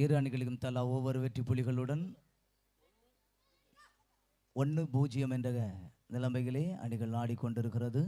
இரு அணிகளுக்கும் தலா ஒவ்வொரு வெற்றி புலிகளுடன் 1-0 என்ற நிலைமையிலே அணிகள் ஆடிக்கொண்டிருக்கிறது.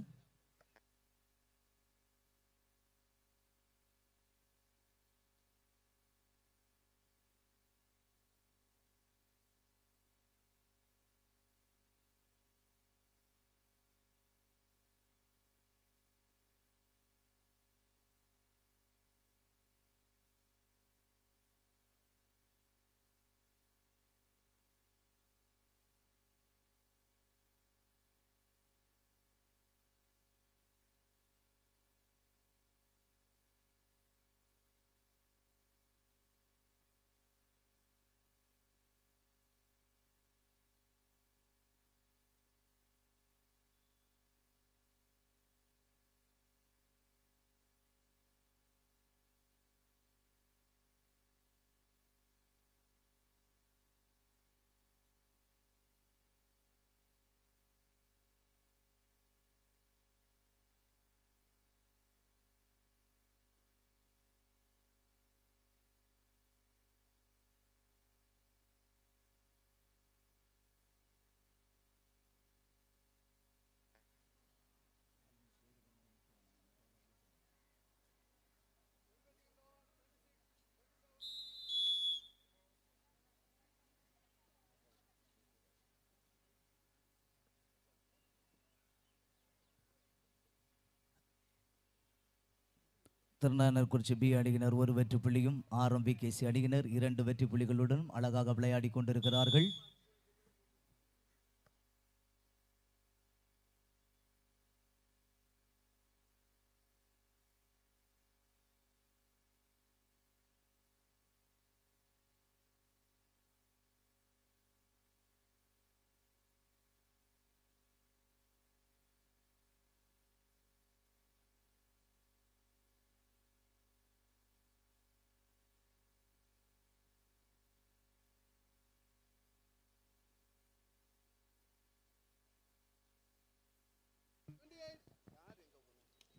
திருநானூர்குறிச்சி பி அணியினர் ஒரு வெற்றி புள்ளியும் RMBKC அணியினர் 2 வெற்றி புள்ளிகளுடன் அழகாக விளையாடி கொண்டிருக்கிறார்கள்.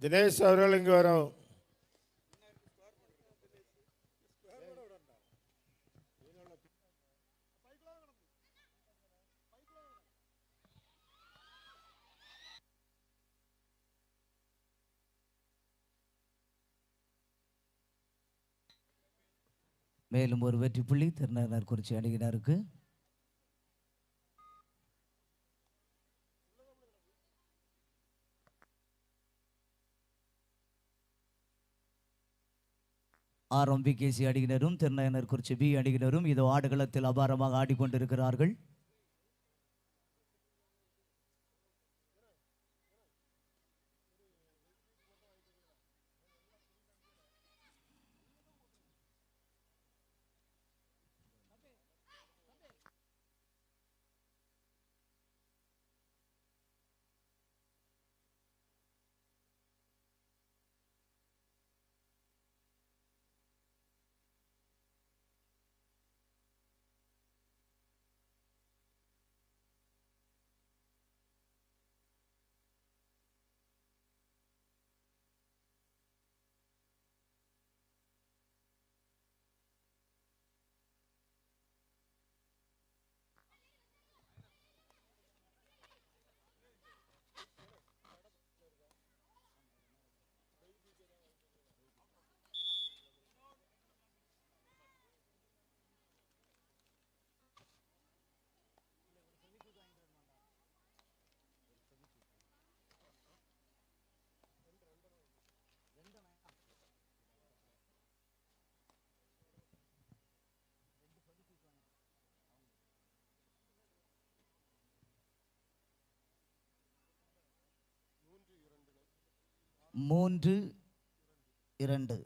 தினேஷ் அவர்கள் இங்கு வரும். மேலும் ஒரு வெற்றி புள்ளி திருநானூர்குறிச்சி அணியினருக்கு. RMBKC அணியினரும் திருநானூர்குறிச்சி பி அணியினரும் இதோ ஆடுகளத்தில் அபாரமாக ஆடிக்கொண்டிருக்கிறார்கள். மூன்று 2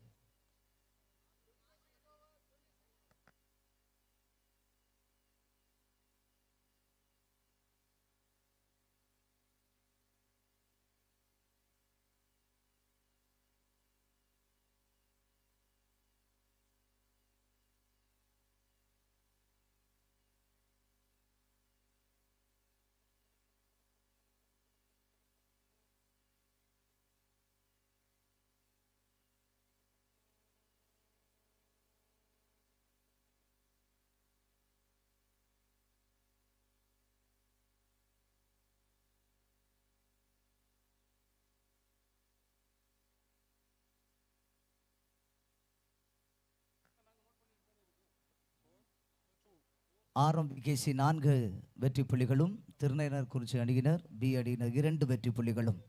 ஆர்எம்பிகேசி 4 வெற்றி புள்ளிகளும், திருநெல்வேலி அணியினர் பி அணியினர் 2 வெற்றி புள்ளிகளும்.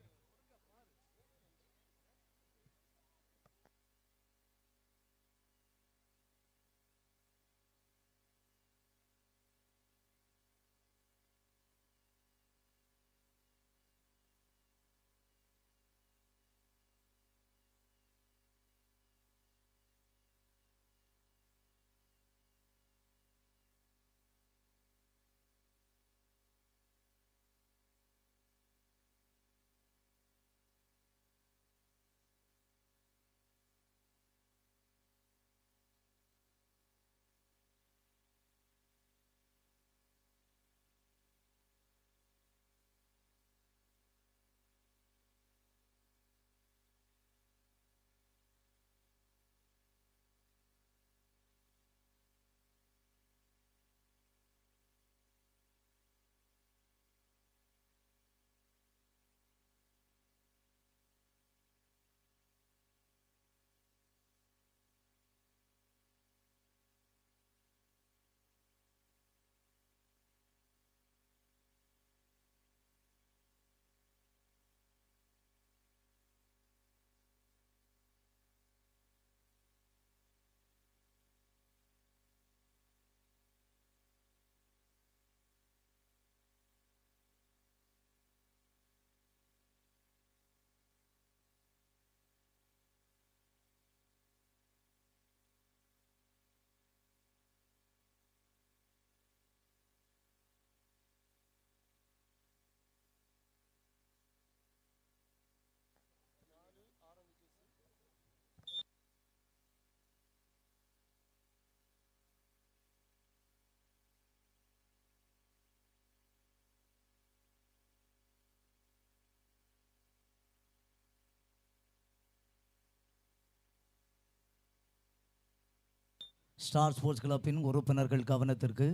ஸ்டார் ஸ்போர்ட்ஸ் கிளப்பின் உறுப்பினர்கள் கவனத்திற்கு,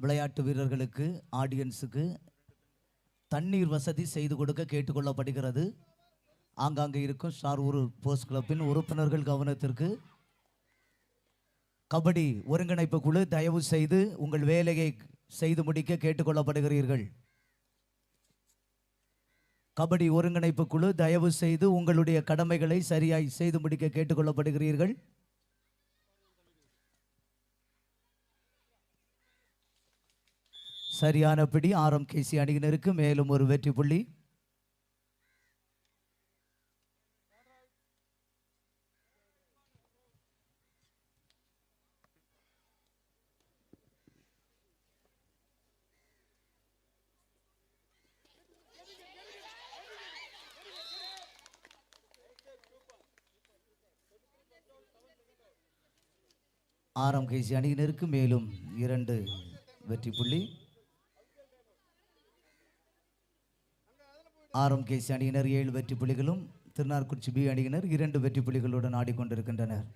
விளையாட்டு வீரர்களுக்கு, ஆடியன்ஸுக்கு தண்ணீர் வசதி செய்து கொடுக்க கேட்டுக்கொள்ளப்படுகிறது. ஆங்காங்கே இருக்கும் ஸ்டார் ஸ்போர்ட்ஸ் கிளப்பின் உறுப்பினர்கள் கவனத்திற்கு, கபடி ஒருங்கிணைப்பு குழு தயவு செய்து உங்கள் வேலையை செய்து முடிக்க கேட்டுக்கொள்ளப்படுகிறீர்கள். கபடி ஒருங்கிணைப்பு குழு தயவு செய்து உங்களுடைய கடமைகளை சரியாய் செய்து முடிக்க கேட்டுக்கொள்ளப்படுகிறீர்கள். சரியானபடி ஆர்எம்பிகேசி அணியினருக்கு மேலும் ஒரு வெற்றி புள்ளி. ஆர்எம்பிகேசி அணியினருக்கு மேலும் 2 வெற்றி புள்ளி. ஆர்எம்பிகேசி அணியினர் 7 வெற்றி புள்ளிகளும், திருநார்குறிச்சி பி அணியினர் 2 வெற்றி புள்ளிகளுடன் ஆடிக்கொண்டிருக்கின்றனர்.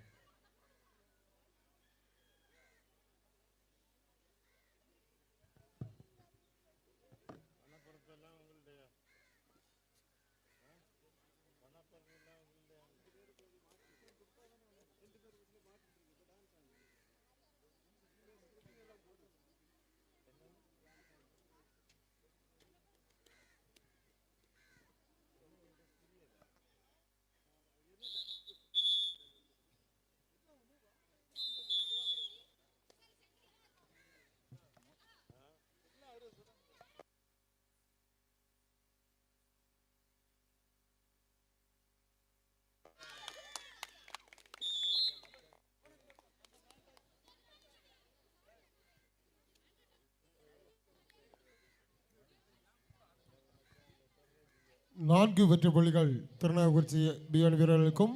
நான்கு வெற்றி புள்ளிகள் திருநாவுக்கரசி பி அணி வீரர்களுக்கும்,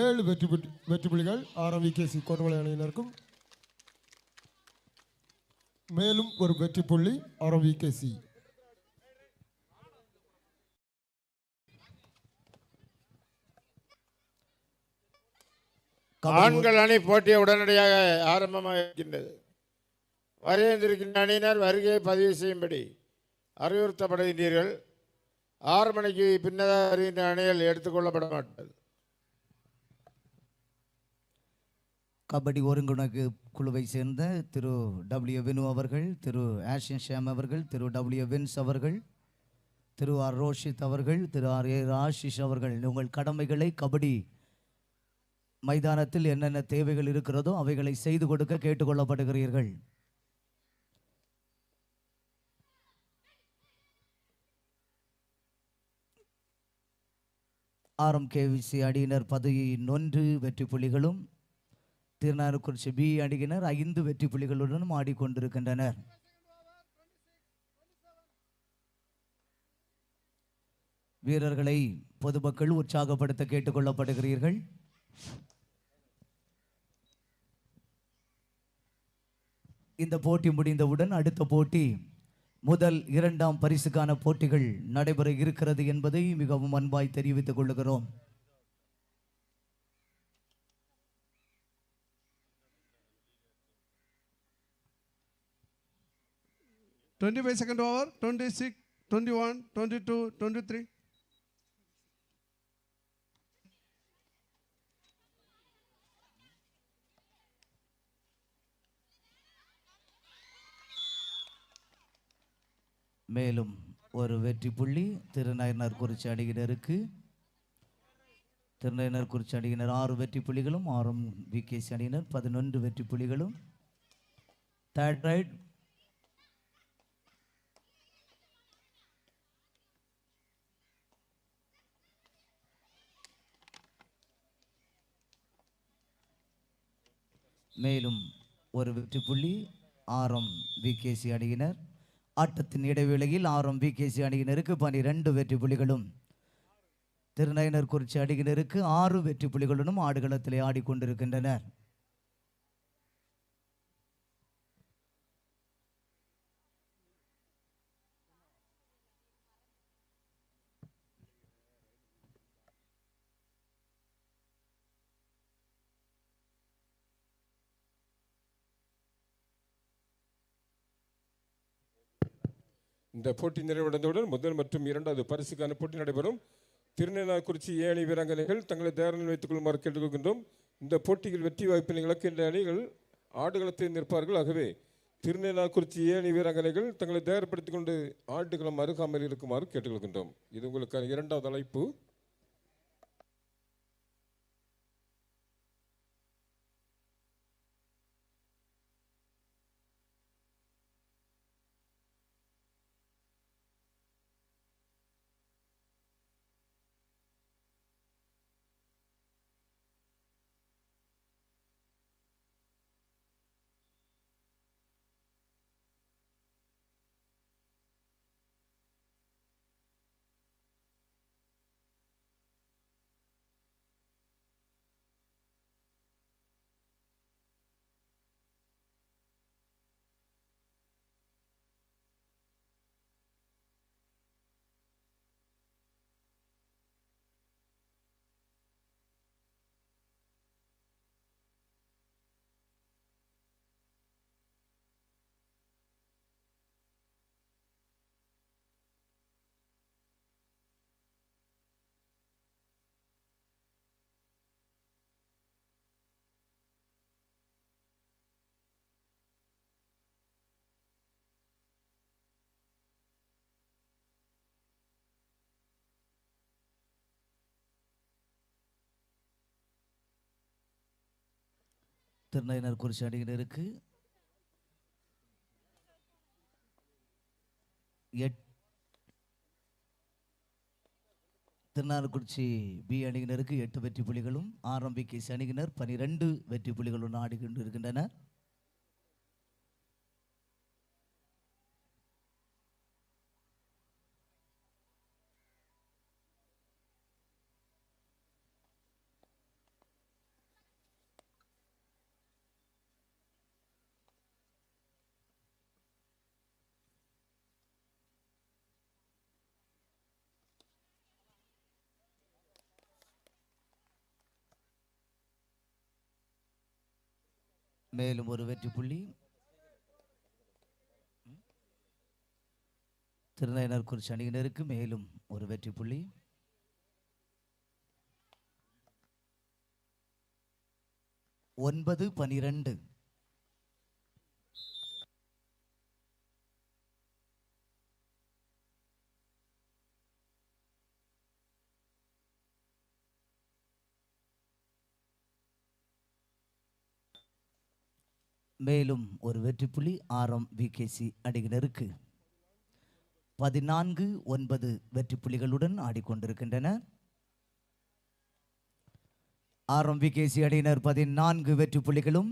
7 வெற்றி புள்ளிகள் ஆர்எம்பிகேசி கோட்டமலை அணியினருக்கும், மேலும் ஒரு வெற்றி புள்ளி ஆர்எம்பிகேசி. ஆண்கள் அணி போட்டியை உடனடியாக ஆரம்பமாக இருக்கின்றது. வருகின்ற அணியினர் வருகையை பதிவு செய்யும்படி அறிவுறுத்தப்படுகின்றீர்கள். 6 மணிக்கு பின்னதாக வருகின்ற அணிகள் எடுத்துக்கொள்ளப்பட மாட்டது. கபடி ஒருங்கிணைப்பு குழுவை சேர்ந்த திரு டபிள்யூ வினு அவர்கள், திரு ஆஷின் ஷாம் அவர்கள், திரு டபிள்யூ வின்ஸ் அவர்கள், திரு ஆர் ரோஷித் அவர்கள், திரு ஆர் ஏ ஆஷிஷ் அவர்கள் உங்கள் கடமைகளை கபடி மைதானத்தில் என்னென்ன தேவைகள் இருக்கிறதோ அவைகளை செய்து கொடுக்க கேட்டுக்கொள்ளப்படுகிறீர்கள். RMKVC அணியினர் 11 வெற்றி புள்ளிகளும், திருநாவுக்கரசு பி அணியினர் 5 வெற்றி புள்ளிகளுடனும் ஆடிக்கொண்டிருக்கின்றனர். வீரர்களை பொதுமக்கள் உற்சாகப்படுத்த கேட்டுக்கொள்ளப்படுகிறீர்கள். இந்த போட்டி முடிந்தவுடன் அடுத்த போட்டி முதல் 2ஆம் பரிசுக்கான போட்டிகள் நடைபெற இருக்கிறது என்பதை மிகவும் அன்பாய் தெரிவித்துக் கொள்கிறோம். second over, 26, 21, 22, 23. மேலும் ஒரு வெற்றி புள்ளி திருநயினார்குறிச்சி அணியினருக்கு. திருநயினார்குறிச்சி அணியினர் 6 வெற்றி புள்ளிகளும், RMVKC அணியினர் 11 வெற்றி புள்ளிகளும். தேர்ட் ரைட் மேலும் ஒரு வெற்றி புள்ளி RMVKC அணியினர். ஆட்டத்தின் இடைவேளையில் RMVKC அணியினருக்கு 12 வெற்றி புள்ளிகளும், திருநயினார்குறிச்சி அணியினருக்கு 6 வெற்றி புள்ளிகளுடன் ஆடுகளத்திலே ஆடிக்கொண்டிருக்கின்றனர். இந்த போட்டி நிறைவடைந்தவுடன் முதல் மற்றும் 2வது பரிசுக்கான போட்டி நடைபெறும். திருநயினார்குறிச்சி ஏணி வீராங்கனைகள் தங்களை தயாரில் வைத்துக் கொள்ளுமாறு கேட்டுக்கொள்கின்றோம். இந்த போட்டியில் வெற்றி வாய்ப்பினை இழக்கின்ற அணிகள் ஆடுகளத்தில் நிற்பார்கள். ஆகவே திருநயினார்குறிச்சி ஏணி வீராங்கனைகள் தங்களை தயார்படுத்திக் கொண்டு ஆடுகளம் அருகாமல் இருக்குமாறு கேட்டுக்கொள்கின்றோம். இது உங்களுக்கான 2வது அழைப்பு. திருநயினார்குறிச்சி அணியினருக்கு 8, திருநாவுக்கரசு பி அணியினருக்கு 8 வெற்றி புள்ளிகளும், RMVKC அணியினர் 12 வெற்றி புள்ளிகளுடன் ஆடிக்கொண்டிருக்கின்றனர். மேலும் ஒரு வெற்றி புள்ளி திருநயினார்குறிச்சி அணியினருக்கு. மேலும் ஒரு வெற்றி புள்ளி 9-12. மேலும் ஒரு வெற்றி புள்ளி RMVKC அணியினருக்கு 14-9 வெற்றி புள்ளிகளுடன் ஆடிக்கொண்டிருக்கின்றன. RMVKC அணியினர் 14 வெற்றி புள்ளிகளும்,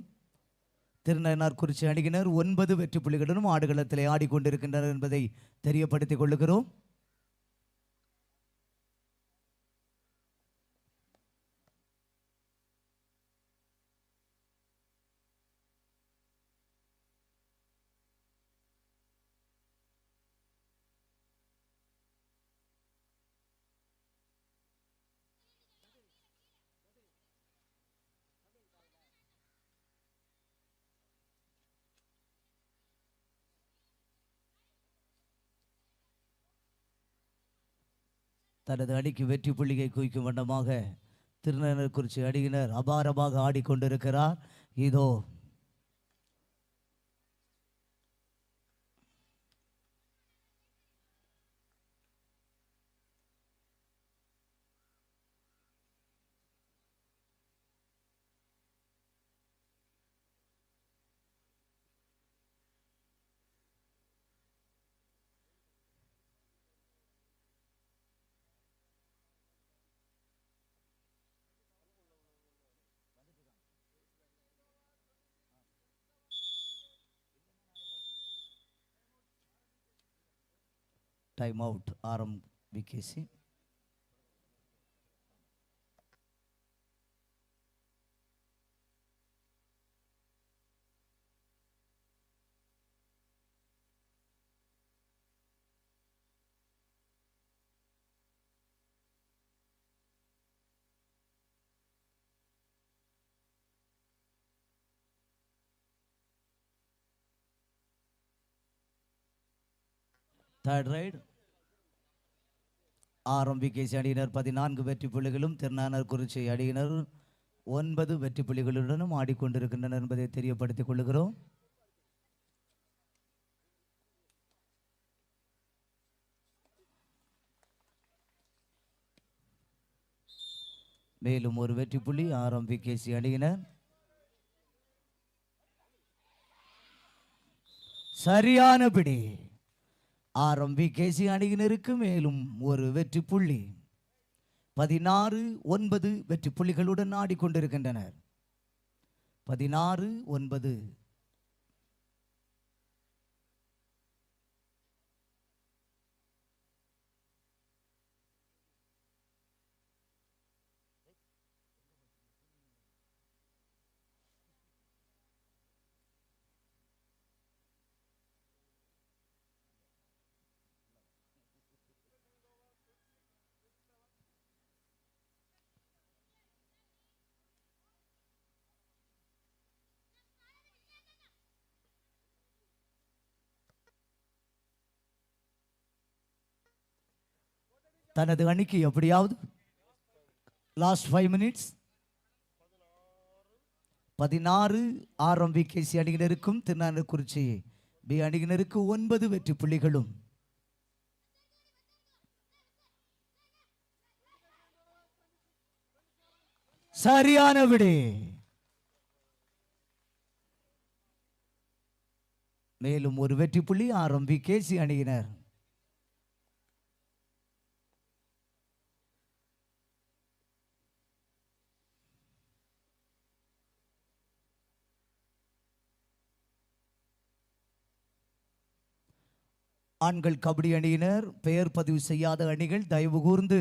திருநன்னார்குறிச்சி அணியினர் 9 வெற்றி புள்ளிகளுடன் ஆடுகளத்திலே ஆடிக்கொண்டிருக்கின்றனர் என்பதை தெரியப்படுத்திக் கொள்ளுகிறோம். தனது அணிக்கு வெற்றி புள்ளியை குவிக்கும் வண்ணமாக திருநன்னார்குறிச்சி அணியினர் அபாரமாக ஆடிக்கொண்டிருக்கிறார். இதோ time out RMVKC. Third right. RMVKC அணியினர் 14 வெற்றி புள்ளிகளும், திருநானர்குறிச்சி அணியினர் 9 வெற்றி புள்ளிகளுடனும் ஆடிக்கொண்டிருக்கின்றனர் என்பதை தெரியப்படுத்திக் கொள்கிறோம். மேலும் ஒரு வெற்றி புள்ளி RMVKC அணியினர். சரியான பிடி. RMVKC அணியினருக்கு மேலும் ஒரு வெற்றி புள்ளி. 16-9 வெற்றி புள்ளிகளுடன் ஆடிக்கொண்டிருக்கின்றனர். 16-9. தனது அணிக்கு எப்படியாவது லாஸ்ட் 5 மினிட்ஸ் 16 RMVKC அணியினருக்கும், திருநானர்குறிச்சி B அணியினருக்கு 9 வெற்றி புள்ளிகளும். சரியான விடை. மேலும் ஒரு வெற்றி புள்ளி RMVKC அணியினர். ஆண்கள் கபடி அணியினர், பெயர் பதிவு செய்யாத அணிகள் தயவு கூர்ந்து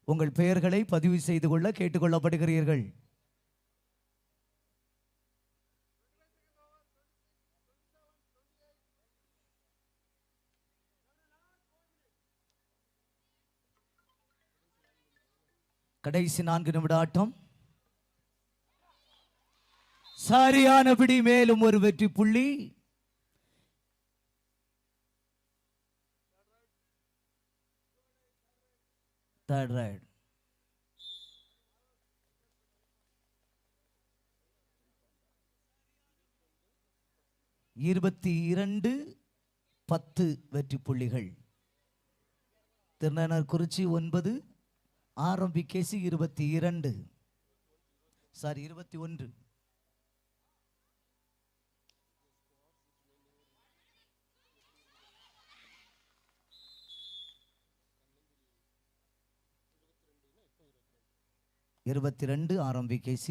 உங்கள் பெயர்களை பதிவு செய்து கொள்ள கேட்டுக்கொள்ளப்படுகிறீர்கள். கடைசி 4 நிமிட ஆட்டம். சரியான பிடி. மேலும் ஒரு வெற்றி புள்ளி. Third right. 22-10 வெற்றி புள்ளிகள். திருநானூர்குறிச்சி 9, RMBKC 21. 22 RMBKC.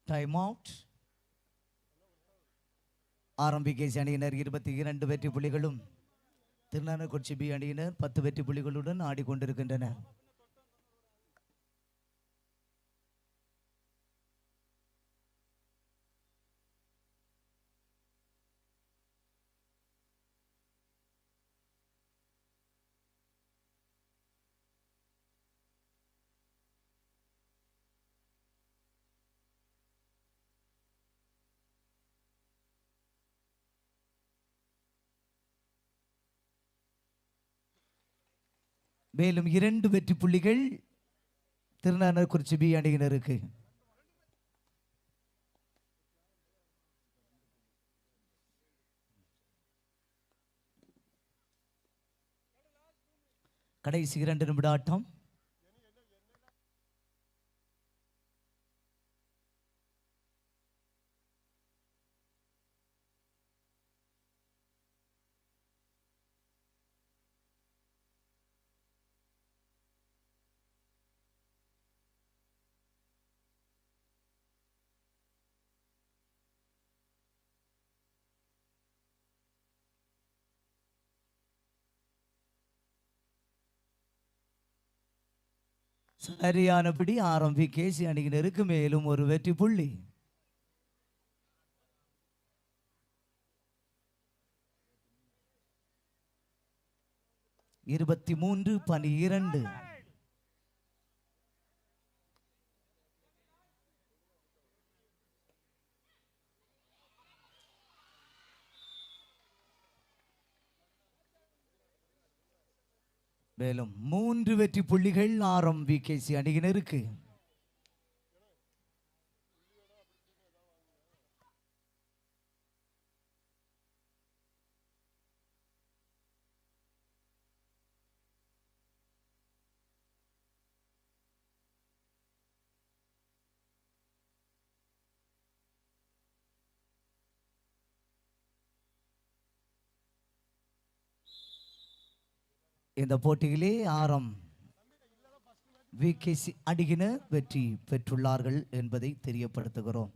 Time out. RMBKC அணியினர் 22 வெற்றி புள்ளிகளும் திருநானூர்குறிச்சி B அணியினர் 10 வெற்றி புள்ளிகளுடன் ஆடிக்கொண்டிருக்கின்றனர். மேலும் 2 வெற்றி புள்ளிகள் திருநானூர்குறிச்சி B அணியினருக்கு. கடைசி 2 நிமிட ஆட்டம். சரியானபடி RMBKC அணியினருக்கு மேலும் ஒரு வெற்றி புள்ளி. இருபத்தி 23-12. மேலும் 3 வெற்றி புள்ளிகள் RMBKC அணியினருக்கு. இந்த போட்டியிலே RMBKC அணியினர் வெற்றி பெற்றுள்ளார்கள் என்பதை தெரியப்படுத்துகிறோம்.